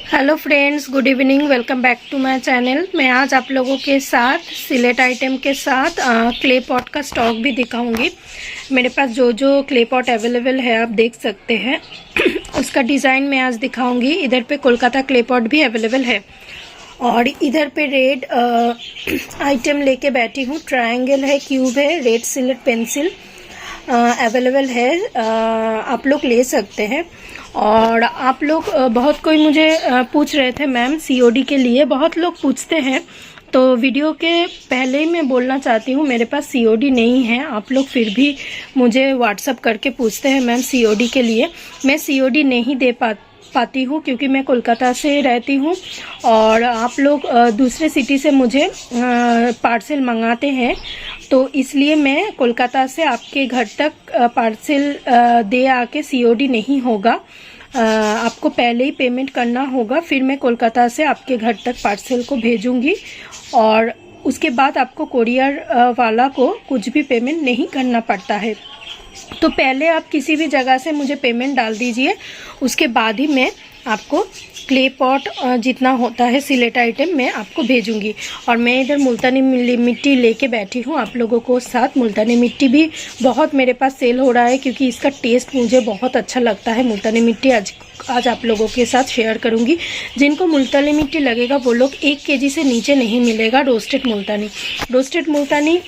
Hello friends, good evening. Welcome back to my channel. मैं आज आप लोगों के साथ सिलेट आइटम के साथ क्ले पॉट का स्टॉक भी दिखाऊंगी। मेरे पास जो जो क्ले पॉट अवेलेबल है आप देख सकते हैं उसका डिज़ाइन मैं आज दिखाऊंगी। इधर पे कोलकाता क्ले पॉट भी अवेलेबल है और इधर पे रेड आइटम लेके बैठी हूँ। ट्रायंगल है, क्यूब है, रेड सिलेट पेंसिल अवेलेबल है, आप लोग ले सकते हैं। और आप लोग बहुत कोई मुझे पूछ रहे थे मैम सीओडी के लिए, बहुत लोग पूछते हैं, तो वीडियो के पहले ही मैं बोलना चाहती हूँ मेरे पास सीओडी नहीं है। आप लोग फिर भी मुझे व्हाट्सअप करके पूछते हैं मैम सीओडी के लिए। मैं सीओडी नहीं दे पाती हूँ क्योंकि मैं कोलकाता से रहती हूँ और आप लोग दूसरे सिटी से मुझे पार्सल मंगाते हैं, तो इसलिए मैं कोलकाता से आपके घर तक पार्सल दे आके सीओडी नहीं होगा। आपको पहले ही पेमेंट करना होगा, फिर मैं कोलकाता से आपके घर तक पार्सल को भेजूंगी और उसके बाद आपको कोरियर वाला को कुछ भी पेमेंट नहीं करना पड़ता है। तो पहले आप किसी भी जगह से मुझे पेमेंट डाल दीजिए, उसके बाद ही मैं आपको क्ले पॉट जितना होता है सिलेट आइटम मैं आपको भेजूंगी। और मैं इधर मुल्तानी मिट्टी लेके बैठी हूँ आप लोगों को साथ। मुल्तानी मिट्टी भी बहुत मेरे पास सेल हो रहा है क्योंकि इसका टेस्ट मुझे बहुत अच्छा लगता है। मुल्तानी मिट्टी आज आप लोगों के साथ शेयर करूंगी। जिनको मुल्तानी मिट्टी लगेगा वो लोग 1 केजी से नीचे नहीं मिलेगा। रोस्टेड मुल्तानी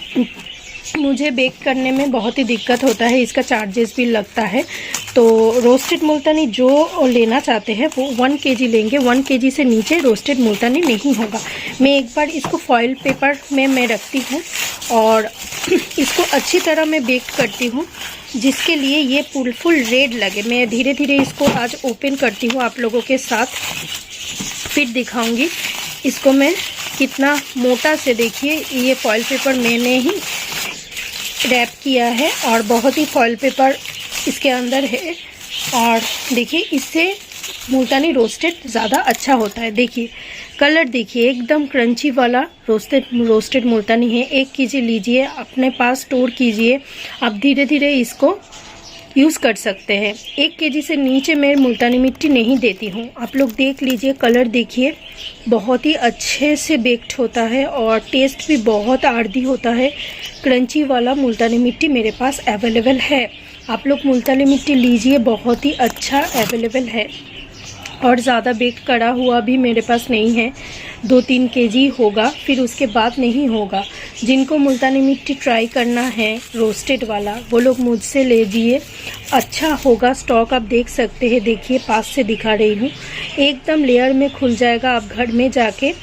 मुझे बेक करने में बहुत ही दिक्कत होता है, इसका चार्जेस भी लगता है। तो रोस्टेड मुल्तानी जो लेना चाहते हैं वो 1 केजी लेंगे। 1 केजी से नीचे रोस्टेड मुल्तानी नहीं होगा। मैं एक बार इसको फॉइल पेपर में मैं रखती हूँ और इसको अच्छी तरह मैं बेक करती हूँ जिसके लिए ये फुल रेड लगे। मैं धीरे धीरे इसको आज ओपन करती हूँ आप लोगों के साथ, फिर दिखाऊंगी इसको मैं कितना मोटा से। देखिए ये फॉइल पेपर मैंने ही रैप किया है और बहुत ही फॉइल पेपर इसके अंदर है। और देखिए इससे मुल्तानी रोस्टेड ज़्यादा अच्छा होता है। देखिए कलर देखिए एकदम क्रंची वाला रोस्टेड मुल्तानी है। 1 केजी लीजिए, अपने पास स्टोर कीजिए, आप धीरे धीरे इसको यूज़ कर सकते हैं। 1 केजी से नीचे मैं मुल्तानी मिट्टी नहीं देती हूँ। आप लोग देख लीजिए, कलर देखिए, बहुत ही अच्छे से बेक्ड होता है और टेस्ट भी बहुत आर्दी होता है। क्रंची वाला मुल्तानी मिट्टी मेरे पास अवेलेबल है। आप लोग मुल्तानी मिट्टी लीजिए, बहुत ही अच्छा अवेलेबल है। और ज़्यादा बेक करा हुआ भी मेरे पास नहीं है, 2-3 केजी होगा, फिर उसके बाद नहीं होगा। जिनको मुल्तानी मिट्टी ट्राई करना है रोस्टेड वाला वो लोग मुझसे ले लीजिए, अच्छा होगा स्टॉक। आप देख सकते हैं, देखिए पास से दिखा रही हूँ, एकदम लेयर में खुल जाएगा। आप घर में जाके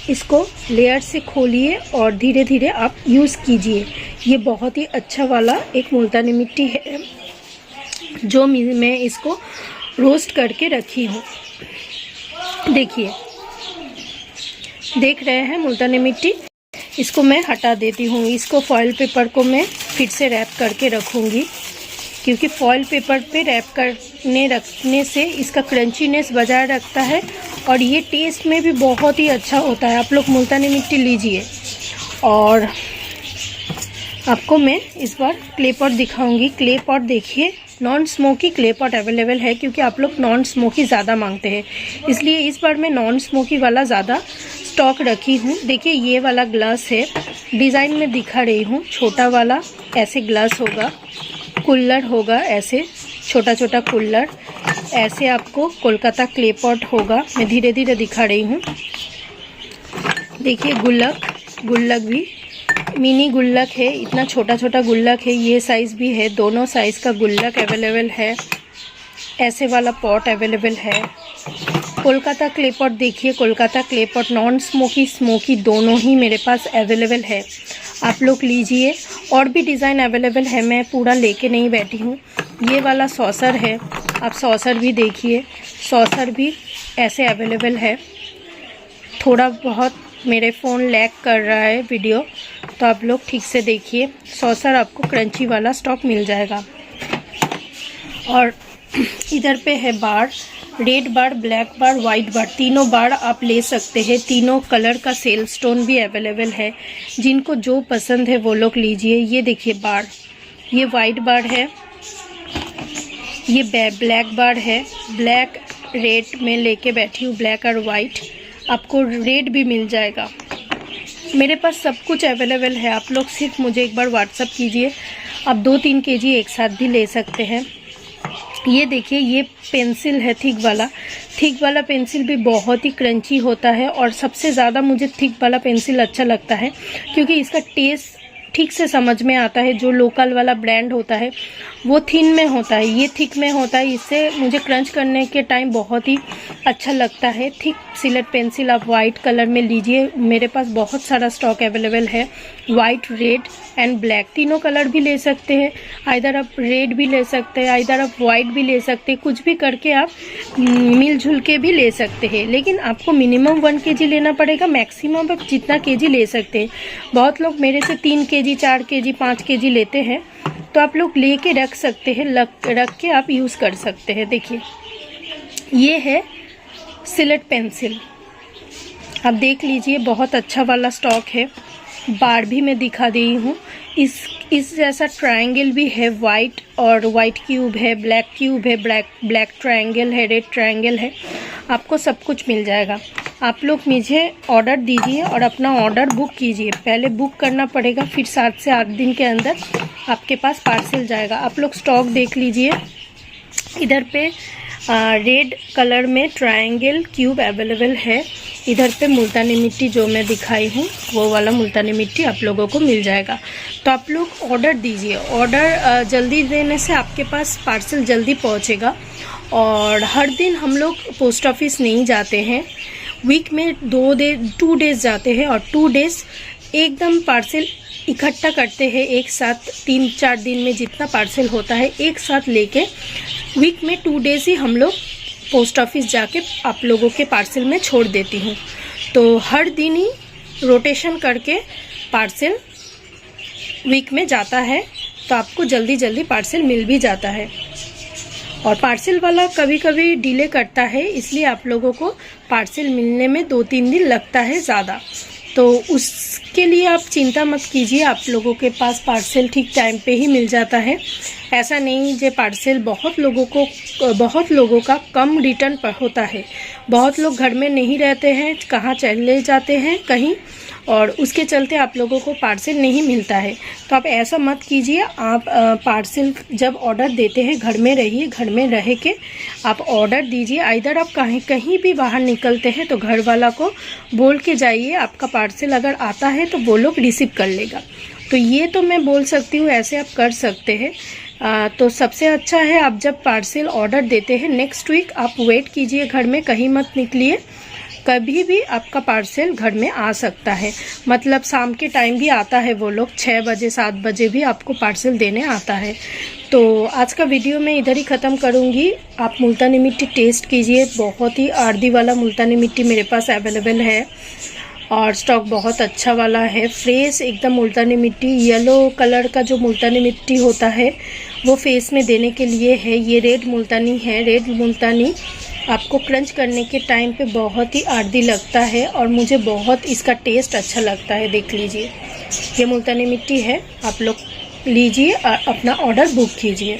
इसको लेयर से खोलिए और धीरे धीरे आप यूज़ कीजिए। ये बहुत ही अच्छा वाला एक मुल्तानी मिट्टी है जो मैं इसको रोस्ट करके रखी हूँ। देखिए देख रहे हैं मुल्तानी मिट्टी, इसको मैं हटा देती हूँ। इसको फॉइल पेपर को मैं फिर से रैप करके रखूँगी क्योंकि फॉइल पेपर पे रैप रखने से इसका क्रंचीनेस बजाय रखता है और ये टेस्ट में भी बहुत ही अच्छा होता है। आप लोग मुल्तानी मिट्टी लीजिए। और आपको मैं इस बार क्ले पॉट दिखाऊंगी। क्ले पॉट देखिए, non smoky clay pot available है क्योंकि आप लोग नॉन स्मोकी ज़्यादा मांगते हैं, इसलिए इस बार मैं नॉन स्मोकी वाला ज़्यादा स्टॉक रखी हूँ। देखिए ये वाला ग्लास है, डिज़ाइन में दिखा रही हूँ। छोटा वाला ऐसे ग्लास होगा, कुल्लर होगा ऐसे छोटा छोटा कुल्लर, ऐसे आपको कोलकाता क्ले पॉट होगा। मैं धीरे धीरे दिखा रही हूँ। देखिए गुल्लक भी मिनी गुल्लक है, इतना छोटा छोटा गुल्लक है। ये साइज़ भी है, दोनों साइज़ का गुल्लक अवेलेबल है। ऐसे वाला पॉट अवेलेबल है। कोलकाता क्ले पॉट देखिए, Kolkata clay pot non smoky दोनों ही मेरे पास अवेलेबल है, आप लोग लीजिए। और भी डिज़ाइन अवेलेबल है, मैं पूरा लेके नहीं बैठी हूँ। ये वाला सॉसर है, आप सॉसर भी देखिए, सॉसर भी ऐसे अवेलेबल है। थोड़ा बहुत मेरे फ़ोन लैग कर रहा है वीडियो, तो आप लोग ठीक से देखिए। सॉसर आपको क्रंची वाला स्टॉक मिल जाएगा। और इधर पे है बार, रेड बार, ब्लैक बार, वाइट बार, तीनों बार आप ले सकते हैं। तीनों कलर का सेल स्टोन भी अवेलेबल है, जिनको जो पसंद है वो लोग लीजिए। ये देखिए बार, ये वाइट बार है, ये ब्लैक बार है, ब्लैक रेड में लेके बैठी हूँ, ब्लैक और वाइट। आपको रेड भी मिल जाएगा। मेरे पास सब कुछ अवेलेबल है। आप लोग सिर्फ मुझे एक बार व्हाट्सअप कीजिए। आप 2-3 केजी एक साथ भी ले सकते हैं। ये देखिए, ये पेंसिल है थिक वाला पेंसिल भी बहुत ही क्रंची होता है और सबसे ज़्यादा मुझे थिक वाला पेंसिल अच्छा लगता है क्योंकि इसका टेस्ट ठीक से समझ में आता है। जो लोकल वाला ब्रांड होता है वो थिन में होता है, ये थिक में होता है। इससे मुझे क्रंच करने के टाइम बहुत ही अच्छा लगता है। थिक सिलेट पेंसिल आप वाइट कलर में लीजिए। मेरे पास बहुत सारा स्टॉक अवेलेबल है, वाइट, रेड एंड ब्लैक, तीनों कलर भी ले सकते हैं। आइदर आप रेड भी ले सकते हैं, आइदर आप वाइट भी ले सकते हैं। कुछ भी करके आप मिलजुल के भी ले सकते हैं, लेकिन आपको मिनिमम 1 केजी लेना पड़ेगा। मैक्सिमम आप जितना केजी ले सकते हैं। बहुत लोग मेरे से 3 केजी, 4 केजी, 5 केजी लेते हैं, तो आप लोग लेके रख सकते हैं, रख के आप यूज़ कर सकते हैं। देखिए, ये है सिलेट पेंसिल, आप देख लीजिए, बहुत अच्छा वाला स्टॉक है। बार भी मैं दिखा दी हूँ। इस जैसा ट्रायंगल भी है, वाइट और वाइट क्यूब है, ब्लैक क्यूब है, ब्लैक ट्रायंगल है, रेड ट्रायंगल है। आपको सब कुछ मिल जाएगा। आप लोग मुझे ऑर्डर दीजिए और अपना ऑर्डर बुक कीजिए। पहले बुक करना पड़ेगा, फिर 7 से 8 दिन के अंदर आपके पास पार्सल जाएगा। आप लोग स्टॉक देख लीजिए। इधर पे रेड कलर में ट्रायंगल क्यूब अवेलेबल है। इधर पे मुल्तानी मिट्टी जो मैं दिखाई हूँ वो वाला मुल्तानी मिट्टी आप लोगों को मिल जाएगा। तो आप लोग ऑर्डर दीजिए। ऑर्डर जल्दी देने से आपके पास पार्सल जल्दी पहुँचेगा। और हर दिन हम लोग पोस्ट ऑफिस नहीं जाते हैं, वीक में 2 डेज जाते हैं और 2 डेज एकदम पार्सल इकट्ठा करते हैं एक साथ। 3-4 दिन में जितना पार्सल होता है एक साथ लेके वीक में 2 डेज ही हम लोग पोस्ट ऑफिस जाके आप लोगों के पार्सल में छोड़ देती हूँ। तो हर दिन ही रोटेशन करके पार्सल वीक में जाता है, तो आपको जल्दी जल्दी पार्सल मिल भी जाता है। और पार्सल वाला कभी कभी डिले करता है, इसलिए आप लोगों को पार्सल मिलने में 2-3 दिन लगता है ज़्यादा। तो उसके लिए आप चिंता मत कीजिए, आप लोगों के पास पार्सल ठीक टाइम पे ही मिल जाता है। ऐसा नहीं जो पार्सल बहुत लोगों का कम रिटर्न पर होता है। बहुत लोग घर में नहीं रहते हैं, कहाँ चले जाते हैं कहीं, और उसके चलते आप लोगों को पार्सल नहीं मिलता है। तो आप ऐसा मत कीजिए। आप पार्सल जब ऑर्डर देते हैं घर में रहिए, घर में रह के आप ऑर्डर दीजिए। आइदर आप कहीं भी बाहर निकलते हैं तो घर वाला को बोल के जाइए, आपका पार्सल अगर आता है तो वो लोग रिसीव कर लेगा। तो ये तो मैं बोल सकती हूँ, ऐसे आप कर सकते हैं। तो सबसे अच्छा है आप जब पार्सल ऑर्डर देते हैं नेक्स्ट वीक आप वेट कीजिए, घर में कहीं मत निकलिए। कभी भी आपका पार्सल घर में आ सकता है, मतलब शाम के टाइम भी आता है। वो लोग 6 बजे 7 बजे भी आपको पार्सल देने आता है। तो आज का वीडियो मैं इधर ही ख़त्म करूँगी। आप मुल्तानी मिट्टी टेस्ट कीजिए, बहुत ही आर्दी वाला मुल्तानी मिट्टी मेरे पास अवेलेबल है और स्टॉक बहुत अच्छा वाला है। फ्रेश एकदम मुल्तानी मिट्टी, येलो कलर का जो मुल्तानी मिट्टी होता है वो फेस में देने के लिए है। ये रेड मुल्तानी है। रेड मुल्तानी आपको क्रंच करने के टाइम पे बहुत ही आर्दी लगता है और मुझे बहुत इसका टेस्ट अच्छा लगता है। देख लीजिए, ये मुल्तानी मिट्टी है। आप लोग लीजिए और अपना ऑर्डर बुक कीजिए।